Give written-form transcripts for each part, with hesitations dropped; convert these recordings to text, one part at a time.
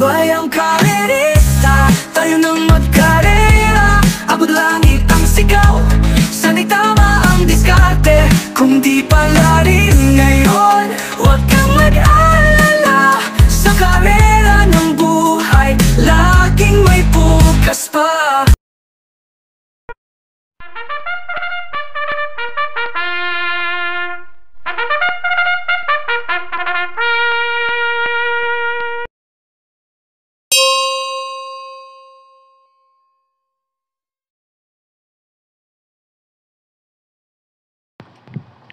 Bayang karerista, tayo nang magkarera. Abot langit ang sigaw, sana'y tama ang diskarte. Kung di pala rin ngayon, huwag kang mag-alala. Sa karera ng buhay, laging may bukas pa.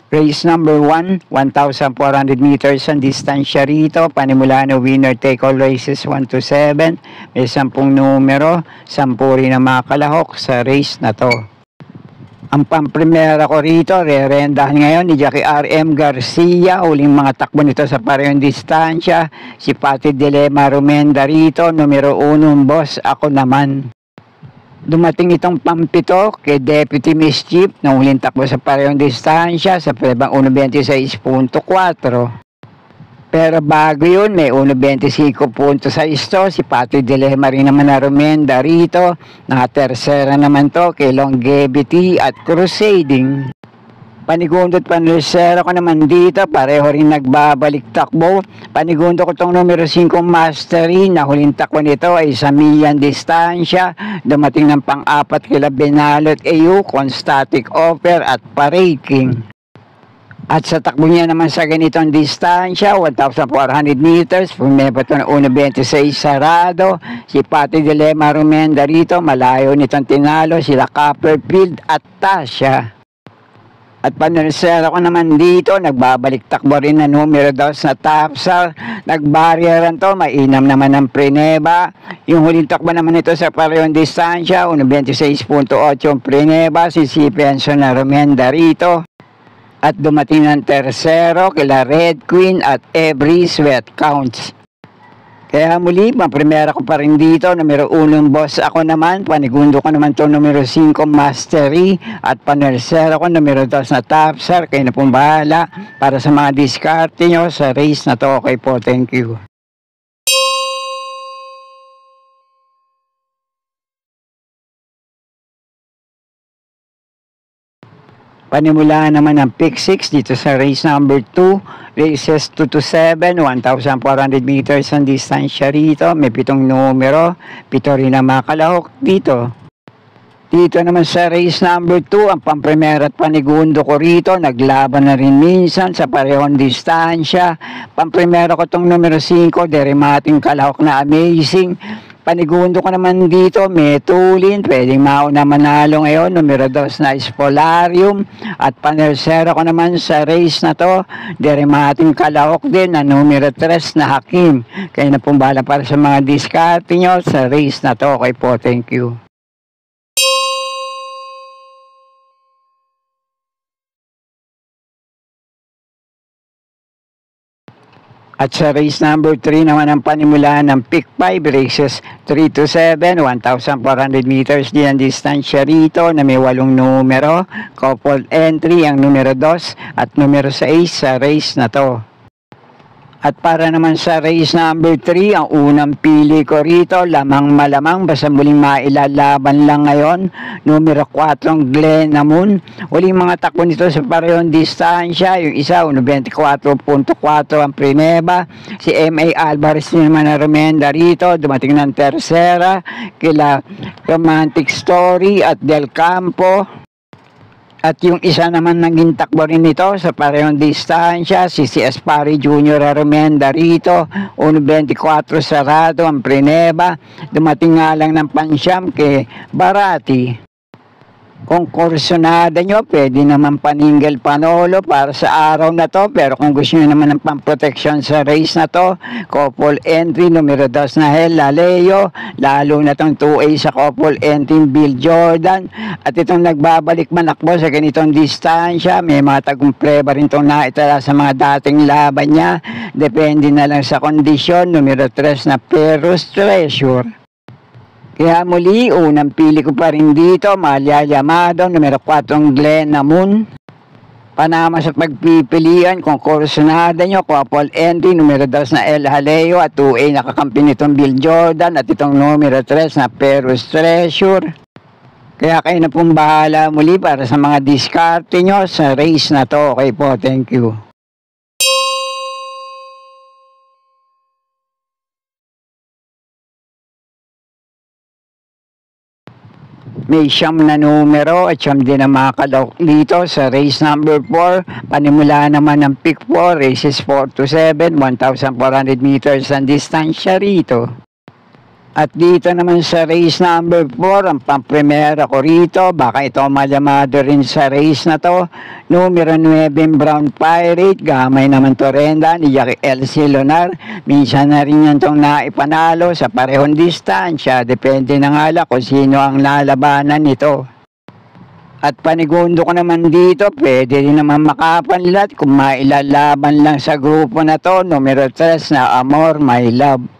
Race number 1, 1,400 meters ang distansya rito. Panimula na winner take all races 1 to 7. May 10 numero, 10 rin ang mga kalahok sa race na to. Ang pamprimera ko rito, re-rendahan ngayon ni Jackie R.M. Garcia. Uling mga takbo nito sa parehong distansya. Si Pati Dilema Rumenda rito, numero 1 boss, ako naman. Dumating itong pampito kay Deputy Mischief na huling takbo sa parehong distansya sa prebang 1.26.4. Pero bago yun, may 1.25.6 to. Si Patrick Dilema rin naman na Rumenda rito. Nakatersera naman to kay Longevity at Crusading. Panigundo at panlusera ko naman dito, pareho rin nagbabalik takbo. Panigundo ko itong numero 5 Mastery, na huling takbo nito ay sa milyan distansya. Dumating ng pang-apat kila Benalot AU, Constatic Offer at Paraking. At sa takbo niya naman sa ganitong distansya, 1,400 meters, pumeba ito ng 1.26 sarado. Si Pati Dilema Rumenda rito, malayo nitong tinalo sila Copperfield at Tasha. At panalisera ko naman dito, nagbabalik takbo rin na numero 2 na Tapsal. Nagbaryeran to, mainam naman ng Preneba. Yung huling takbo naman ito sa parehong distansya, 1.26.8 Preneba, si Penson na Rumenda rito. At dumating ng tersero kila Red Queen at Every Sweat Counts. Kaya muli, primera ko pa rin dito, numero 1 boss ako naman, panigundo ko naman to numero 5 Mastery, at panersera ko numero 2 na Tapsar. Kayo na pong bahala para sa mga diskarte nyo sa race na to. Okay po, thank you. Panimula naman ang pick 6 dito sa race number 2, races 2 to 7, 1,400 meters ang distansya rito. May 7 numero, 7 rin ang mga kalahok dito. Dito naman sa race number 2, ang pamprimera at panigundo ko rito, naglaban na rin minsan sa parehong distansya. Pamprimera ko itong numero 5, Derimating Kalahok na Amazing. Panigundo ko naman dito, Metulin, pwedeng mauna manalo ngayon, numero 2 na Spolarium. At panersera ko naman sa race na to, Derimating Kalahok din na numero 3 na Hakim. Kaya na pong bahala para sa mga diskarte nyo sa race na to. Okay po, thank you. At sa race number 3 naman ang panimulaan ng pick 5, races 3 to 7, 1,400 meters din ang distansya rito na may 8 numero. Couple entry ang numero 2 at numero 6 sa race na to. At para naman sa race number 3, ang unang pili ko rito, lamang malamang, basta muling mailalaban lang ngayon, numero 4 Glenamoon. Uling mga takbo nito sa parehong distansya, yung isa 1.24.4 ang Preneba. Si M.A. Alvarez naman na Rumenda rito, dumating ng tersera kila Romantic Story at Del Campo. At yung isa naman naging takbo rin nito sa parehong distansya, si Aspari Jr. Rumenda rito, 1.24 sarado ang Preneba. Dumating nga lang ng pansyam kay Barati. Kung kursunada nyo, pwede naman paninggal panolo para sa araw na to. Pero kung gusto nyo naman ng pamproteksyon sa race na to, couple entry, numero 2 na Hela Leo, lalo na itong 2A sa couple entry Bill Jordan. At itong nagbabalik manakbo sa ganitong distansya, may mga tagumpleба rin itong naitala sa mga dating laban niya. Depende na lang sa kondisyon, numero 3 na Perus Treasure. Kaya muli, unang pili ko pa rin dito, Malia Yamado, numero 4 Glenamoon. Panama sa pagpipilian kung kursunada nyo, couple entry, numero 2 na El Jaleo at 2A nakakampi nitong Bill Jordan at itong numero 3 na Perus Treasure. Kaya kayo na pong bahala muli para sa mga diskarte nyo sa race na to. Okay po, thank you. May siyam na numero at siyam din ang mga kalahok dito sa race number 4. Panimula naman ng pick 4, races 4 to 7, 1,400 meters ang distansya rito. At dito naman sa race number 4, ang pampremera ko rito, baka ito malamado rin sa race na to. Numero 9, Brown Pirate, gamay naman to renda ni Jackie LC Lonar. Minsan na rin yan itong naipanalo sa parehong distansya. Depende na nga lang kung sino ang lalabanan nito. At panigundo ko naman dito, pwede rin naman makapanlat kung mailalaban lang sa grupo na to. Numero 3 na Amor My Love.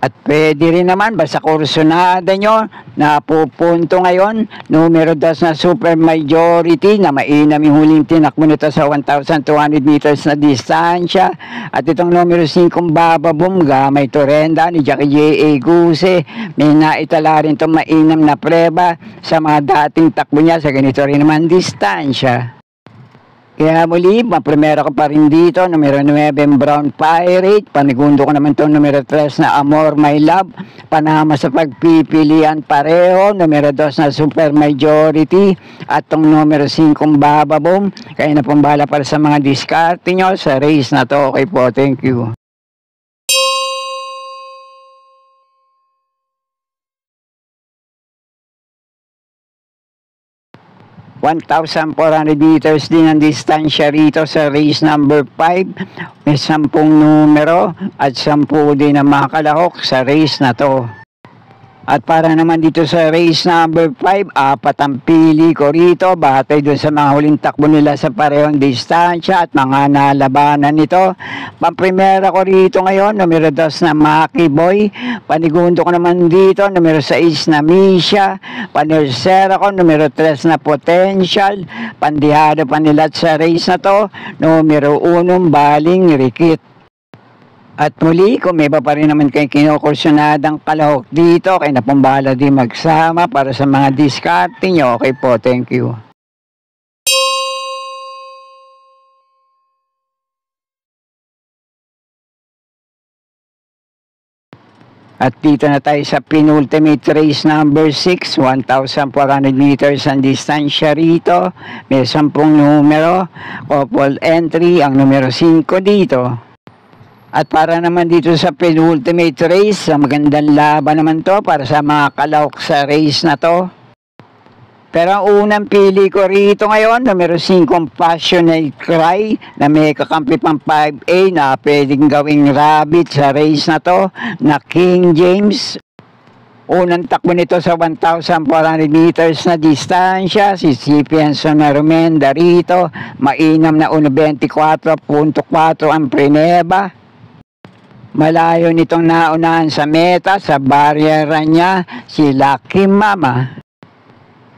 At pwede rin naman, basta kursunada nyo, napupunto ngayon, numero 2 na Super Majority, na mainam yung huling tinakbo nito sa 1,200 meters na distansya. At itong numero 5, Bababum, gamay Torrenda ni Jackie J.A. Guse, may naitala rin itong mainam na preba sa mga dating takbo niya sa ganito rin naman distansya. Kaya muli, maprimera ko pa rin dito, numero 9, Brown Pirate. Panigundo ko naman itong numero 3 na Amor My Love. Panama sa pagpipilian pareho, numero 2 na Super Majority. At itong numero 5, Bababom. Kaya na pong bahala para sa mga diskarte nyo sa race na to. Okay po, thank you. 1,400 meters din ang distansya rito sa race number 5. May 10 numero at 10 din ang mga kalahok sa race na to. At para naman dito sa race number 5, 4 ang pili ko rito batay doon sa mga huling takbo nila sa parehong distansya at mga nalabanan nito. Pamprimera ko rito ngayon, numero 2 na Maki Boy. Panigundo ko naman dito, numero 6 na Misha. Panersera ko, numero 3 na Potential. Pandihado pa nila sa race na to, numero 1 Baling Rikit. At muli, kung may iba pa rin naman kayong kinukursunadang kalahok dito, kayo na pong bahala din magsama para sa mga diskarte nyo. Okay po, thank you. At dito na tayo sa penultimate race number 6, 1,400 meters ang distansya rito. May 10 numero, couple entry, ang numero 5 dito. At para naman dito sa penultimate race, magandang laban naman to para sa mga kalahok sa race na to. Pero ang unang pili ko rito ngayon, numero 5, Passionate Cry, na may kakampi pang 5A na pwedeng gawing rabbit sa race na to, na King James. Unang takbo nito sa 1,400 meters na distansya, si Cipienso na Rumenda rito, mainam na 1.24.4 ang preneba. Malayo nitong naunahan sa meta, sa baryera niya, si Lucky Mama.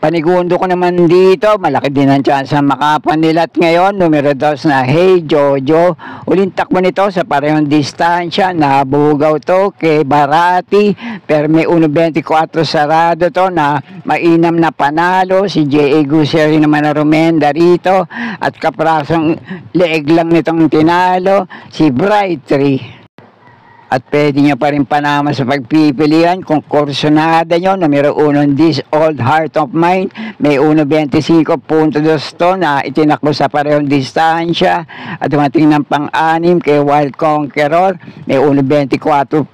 Panigundo ko naman dito, malaki din ang chance makapanilat ngayon, numero 2 na Hey Jojo. Uling takbo nito sa parehong distansya, nabugaw to kay Barati, pero may 1.24 sarado to na mainam na panalo, si J.A. Guseri naman na Rumenda rito, at kaprasong leeg lang nitong tinalo, si Bright Tree. At pwede nyo pa rin panama sa pagpipilian kung kursunada nyo, numero 1, This Old Heart of Mine, may 1.25.2 to na itinakbo sa parehong distansya. At dumating ng pang-6 kay Wild Conqueror, may 1.24.8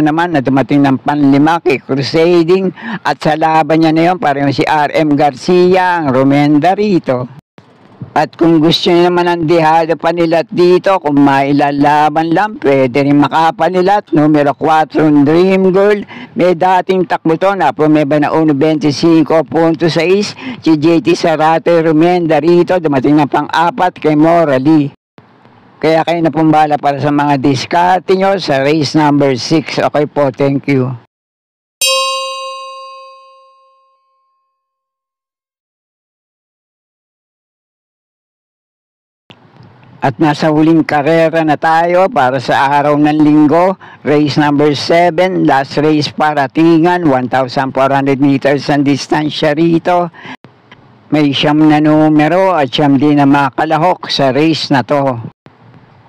naman na dumating ng pang-5 kay Crusading. At sa laban niya na yun, parehong si R.M. Garcia, ang Rumenda rito. At kung gusto niyo naman ang dihado panilat dito, kung mailalaban lang, pwede rin makapanilat. Numero 4, Dream Girl. May dating takbo to na promeba na 1.25.6. Si JT Sarate Rumenda rito, dumating na pang-4 kay Morally. Kaya kayo na pumbala para sa mga diskarte nyo sa race number 6. Okay po, thank you. At nasa huling karera na tayo para sa araw ng linggo. Race number 7, last race para Tingan, 1,400 meters ang distansya rito. May 9 na numero at 9 din na makalahok sa race na to.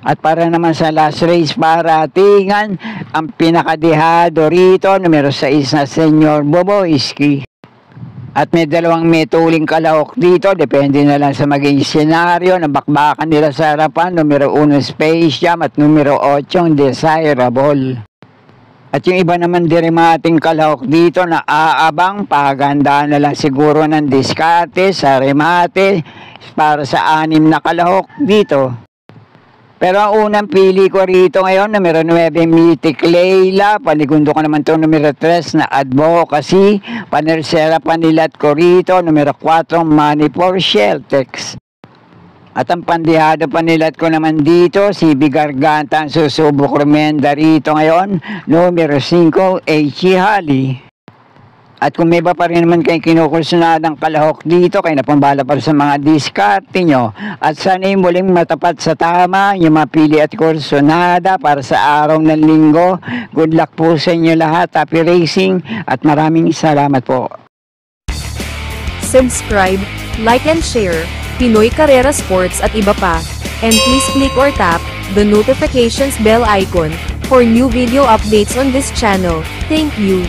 At para naman sa last race para Tingan, ang pinakadehado rito, numero 6 na Senyor Boboiski. At may 2 metuling kalahok dito, depende na lang sa maging senaryo na bakbakan nila sa harapan, numero 1 Space Jam at numero 8 Desirable. At yung iba naman dirimating kalahok dito na aabang, pagandaan na lang siguro ng diskarte sa remate para sa 6 na kalahok dito. Pero ang unang pili ko rito ngayon, numero 9, Mythic Layla. Panigundo ko naman ito, numero 3 na Advocacy. Panersera panilat ko rito, numero 4, Money for Sheltex. At ang pandihado panilat ko naman dito, si Bigarganta ang susubok remenda rito ngayon, numero 5, H.E. Halley. At kung may iba pa rin naman kayong kinukursunadang kalahok dito, kayo na pambala para sa mga diskarte nyo. At sana'y muling matapat sa tama yung mapili at kursunada para sa araw ng linggo. Good luck po sa inyo lahat. Happy racing at maraming salamat po. Subscribe, like and share Pinoy Carrera Sports at iba pa. And please click or tap the notifications bell icon for new video updates on this channel. Thank you.